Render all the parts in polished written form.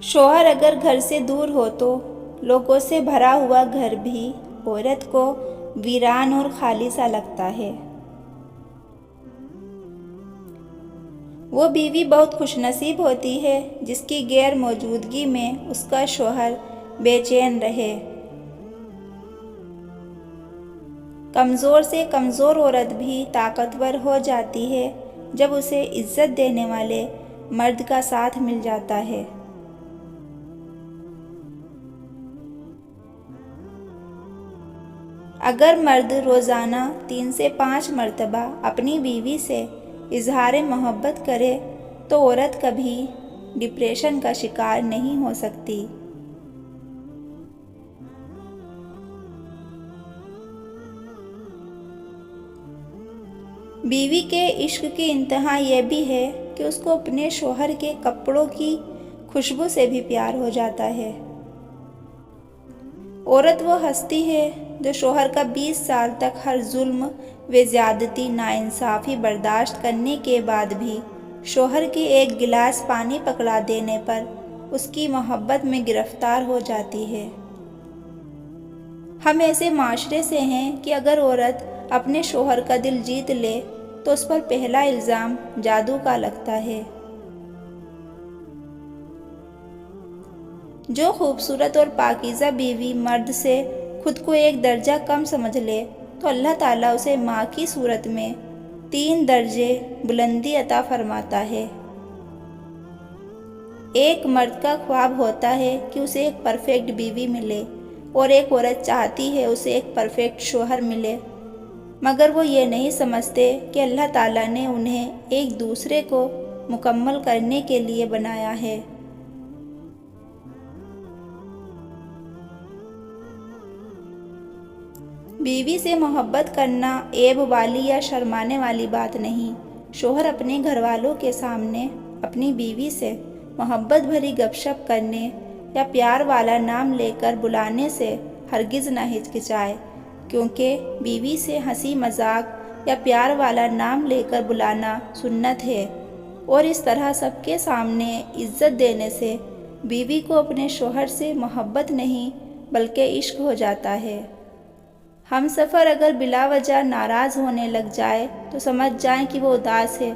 شوہر اگر گھر سے دور ہو تو لوگوں سے بھرا ہوا گھر بھی عورت کو ویران اور خالی سا لگتا ہے۔ وہ بیوی بہت خوش نصیب ہوتی ہے جس کی غیر موجودگی میں اس کا شوہر بے چین رہے۔ کمزور سے کمزور عورت بھی طاقتور ہو جاتی ہے جب اسے عزت دینے والے مرد کا ساتھ مل جاتا ہے۔ اگر مرد روزانہ 3 سے 5 مرتبہ اپنی بیوی سے اظہار محبت کرے تو عورت کبھی ڈپریشن کا شکار نہیں ہو سکتی۔ بیوی کے عشق کی انتہا یہ بھی ہے کہ اس کو اپنے شوہر کے کپڑوں کی خوشبو سے بھی پیار ہو جاتا ہے۔ عورت وہ ہستی ہے جو شوہر کا 20 سال تک ہر ظلم و زیادتی ناانصافی برداشت کرنے کے بعد بھی شوہر کے ایک گلاس پانی پکڑا دینے پر اس کی محبت میں گرفتار ہو جاتی ہے۔ ہم ایسے معاشرے سے ہیں کہ اگر عورت اپنے شوہر کا دل جیت لے تو اس پر پہلا الزام جادو کا لگتا ہے۔ جو خوبصورت اور پاکیزہ بیوی مرد سے خود کو ایک درجہ کم سمجھ لے تو اللہ تعالیٰ اسے ماں کی صورت میں 3 درجے بلندی عطا فرماتا ہے۔ ایک مرد کا خواب ہوتا ہے کہ اسے ایک پرفیکٹ بیوی ملے اور ایک عورت چاہتی ہے اسے ایک پرفیکٹ شوہر ملے، مگر وہ یہ نہیں سمجھتے کہ اللہ تعالیٰ نے انہیں ایک دوسرے کو مکمل کرنے کے لیے بنایا ہے۔ بیوی سے محبت کرنا عیب والی یا شرمانے والی بات نہیں۔ شوہر اپنے گھر والوں کے سامنے اپنی بیوی سے محبت بھری گپ شپ کرنے یا پیار والا نام لے کر بلانے سے ہرگز نہ ہچکچائے، کیونکہ بیوی سے ہنسی مذاق یا پیار والا نام لے کر بلانا سنت ہے، اور اس طرح سب کے سامنے عزت دینے سے بیوی کو اپنے شوہر سے محبت نہیں بلکہ عشق ہو جاتا ہے۔ ہم سفر اگر بلا وجہ ناراض ہونے لگ جائے تو سمجھ جائیں کہ وہ اداس ہے،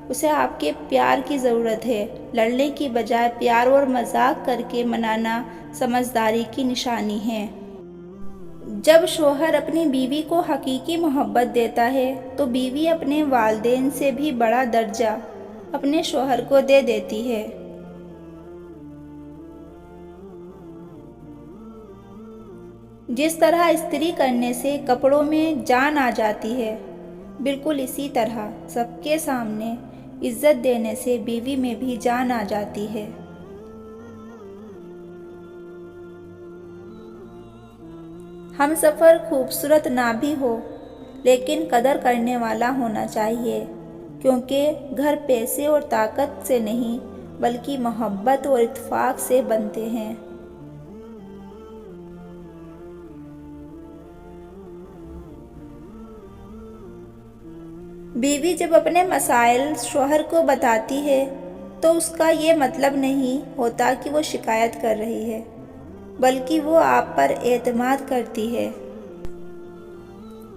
اسے آپ کے پیار کی ضرورت ہے۔ لڑنے کی بجائے پیار اور مذاق کر کے منانا سمجھداری کی نشانی ہے۔ جب شوہر اپنی بیوی کو حقیقی محبت دیتا ہے تو بیوی اپنے والدین سے بھی بڑا درجہ اپنے شوہر کو دے دیتی ہے۔ جس طرح استری کرنے سے کپڑوں میں جان آ جاتی ہے، بالکل اسی طرح سب کے سامنے عزت دینے سے بیوی میں بھی جان آ جاتی ہے۔ ہم سفر خوبصورت نہ بھی ہو لیکن قدر کرنے والا ہونا چاہیے، کیونکہ گھر پیسے اور طاقت سے نہیں بلکہ محبت اور اتفاق سے بنتے ہیں۔ بیوی جب اپنے مسائل شوہر کو بتاتی ہے تو اس کا یہ مطلب نہیں ہوتا کہ وہ شکایت کر رہی ہے، بلکہ وہ آپ پر اعتماد کرتی ہے۔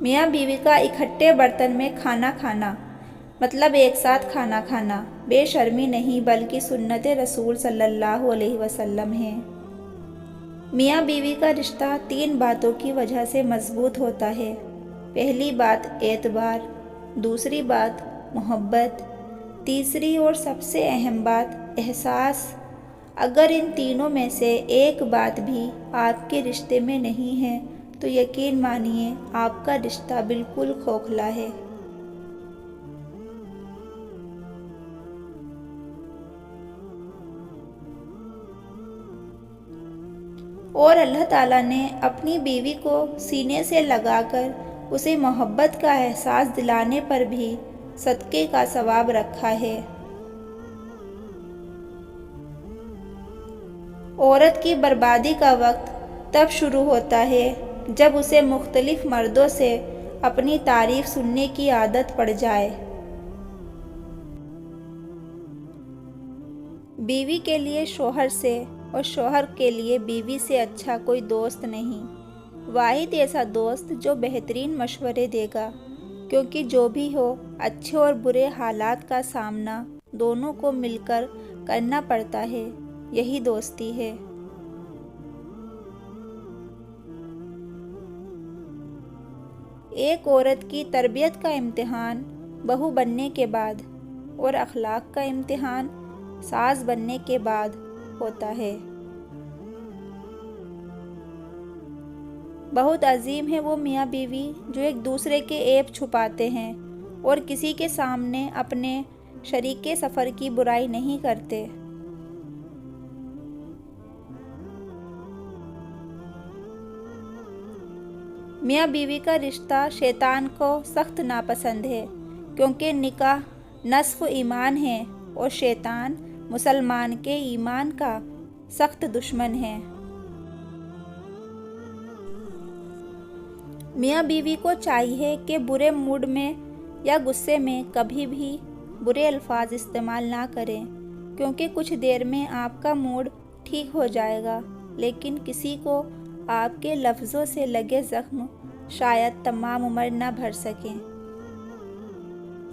میاں بیوی کا اکٹھے برتن میں کھانا کھانا مطلب ایک ساتھ کھانا کھانا بے شرمی نہیں بلکہ سنت رسول صلی اللہ علیہ وسلم ہے۔ میاں بیوی کا رشتہ 3 باتوں کی وجہ سے مضبوط ہوتا ہے۔ پہلی بات اعتبار، دوسری بات محبت، تیسری اور سب سے اہم بات احساس۔ اگر ان تینوں میں سے ایک بات بھی آپ کے رشتے میں نہیں ہے تو یقین مانیے آپ کا رشتہ بالکل کھوکھلا ہے۔ اور اللہ تعالیٰ نے اپنی بیوی کو سینے سے لگا کر اسے محبت کا احساس دلانے پر بھی صدقے کا ثواب رکھا ہے۔ عورت کی بربادی کا وقت تب شروع ہوتا ہے جب اسے مختلف مردوں سے اپنی تعریف سننے کی عادت پڑ جائے۔ بیوی کے لیے شوہر سے اور شوہر کے لیے بیوی سے اچھا کوئی دوست نہیں، واحد ایسا دوست جو بہترین مشورے دے گا، کیونکہ جو بھی ہو اچھے اور برے حالات کا سامنا دونوں کو مل کر کرنا پڑتا ہے، یہی دوستی ہے۔ ایک عورت کی تربیت کا امتحان بہو بننے کے بعد اور اخلاق کا امتحان ساس بننے کے بعد ہوتا ہے۔ بہت عظیم ہے وہ میاں بیوی جو ایک دوسرے کے عیب چھپاتے ہیں اور کسی کے سامنے اپنے شریک سفر کی برائی نہیں کرتے۔ میاں بیوی کا رشتہ شیطان کو سخت ناپسند ہے، کیونکہ نکاح نصف ایمان ہے اور شیطان مسلمان کے ایمان کا سخت دشمن ہے۔ میاں بیوی کو چاہیے کہ برے موڈ میں یا غصے میں کبھی بھی برے الفاظ استعمال نہ کریں، کیونکہ کچھ دیر میں آپ کا موڈ ٹھیک ہو جائے گا، لیکن کسی کو آپ کے لفظوں سے لگے زخم شاید تمام عمر نہ بھر سکیں۔